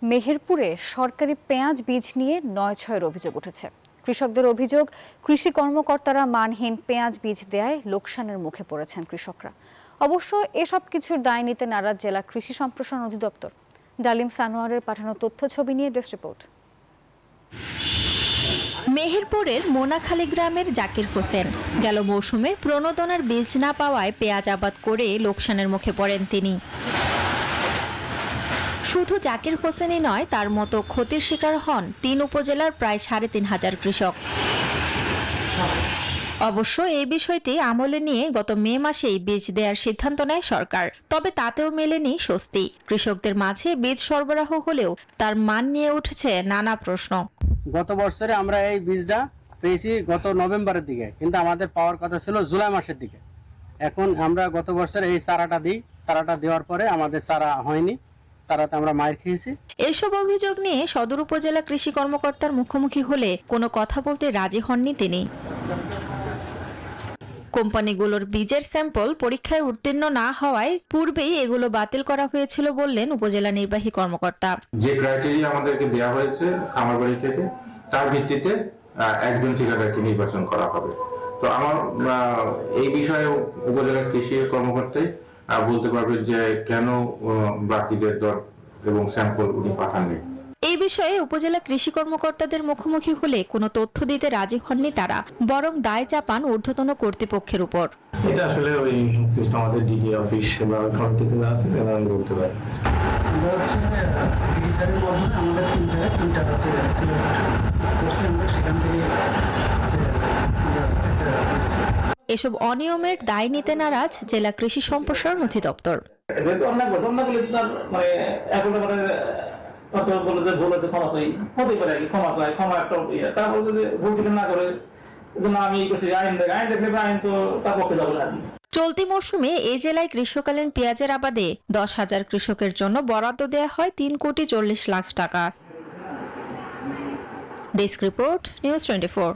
মেহেরপুরে সরকারি পেঁয়াজ বীজ নিয়ে ৯/৬-এর অভিযোগ উঠেছে। কৃষকদের অভিযোগ, কৃষি কর্মকর্তারা মানহীন পেঁয়াজ বীজ দেয়ায় লোকসানের মুখে পড়েছেন কৃষকরা। অবশ্য এসব কিছুর দায় নিতে নারাজ জেলা কৃষি সম্প্রসারণ অধিদপ্তর। ডালিম সানোয়ারের পাঠানো তথ্য ছবি নিয়ে ডেস্ক রিপোর্ট। মেহেরপুরের মোনাখালী গ্রামের জাকির হোসেন গেল মৌসুমে প্রণোদনার বীজ না পাওয়ায় পেঁয়াজ আবাদ করে লোকসানের মুখে পড়েন তিনি। শুধু জাকির হোসেনই নয়, তার মতো ক্ষতির শিকার হন ৩ উপজেলার প্রায় ৩,৫০০ কৃষক। অবশ্য এই বিষয়টি আমলে নিয়ে গত মে মাসেই বীজ দেওয়ার সিদ্ধান্ত নেয় সরকার। তবে তাতেও মেলেনি স্বস্তি। কৃষকদের মাঝে বীজ সরবরাহ হলেও তার মান নিয়ে উঠেছে নানা প্রশ্ন। গত বছরে আমরা এই বীজটা পেয়েছি গত নভেম্বরের দিকে, কিন্তু আমাদের পাওয়ার কথা ছিল জুলাই মাসের দিকে। এখন আমরা গত বছর এই চারাটা দিই, চারাটা দেওয়ার পরে আমাদের চারা হয়নি, চারাতে আমরা মার খেয়েছি। এসব অভিযোগ নিয়ে সদর উপজেলা কৃষি কর্মকর্তার মুখোমুখি হলে কোনো কথা বলতে রাজি হননি তিনি। কোম্পানিগুলোর বীজের স্যাম্পল পরীক্ষায় উত্তীর্ণ না হওয়ায় পূর্বেই এগুলো বাতিল করা হয়েছিল বললেন উপজেলা নির্বাহী কর্মকর্তা। যে ক্রাইটেরিয়া আমাদেরকে দেওয়া হয়েছে খামারবাড়ি থেকে, তার ভিত্তিতে একজন ঠিকাদারকে নির্বাচন করা হবে। তো আমার এই বিষয়ে উপজেলা কৃষি কর্মকর্তাই বলতে পারবে যে কেন বাকিদের দর এবং স্যাম্পল উনি পাঠাননি। এই বিষয়ে উপজেলা কৃষি কর্মকর্তাদের মুখোমুখি হলে কোনো তথ্য দিতে রাজি হননি তারা, বরং দায় চাপান ঊর্ধ্বতন কর্তৃপক্ষের উপর। এটা আসলে ওই আমাদের ডিডি অফিস বা কমিটিতে আছে, এটা আমি বলতে পারি। আমরা হচ্ছে ডিসাইডের মাধ্যমে আমাদের 3 জায়গায় প্রিন্টার আছে, আমরা সেখান থেকে এসব অনিয়মের দায় নিতে নারাজ জেলা কৃষি সম্প্রসারণ অধিদপ্তর। চলতি মৌসুমে এই জেলায় গ্রীষ্মকালীন পেঁয়াজের আবাদে 10,000 কৃষকের জন্য বরাদ্দ দেওয়া হয় 3,40,00,000 টাকা। Desk report, news 24।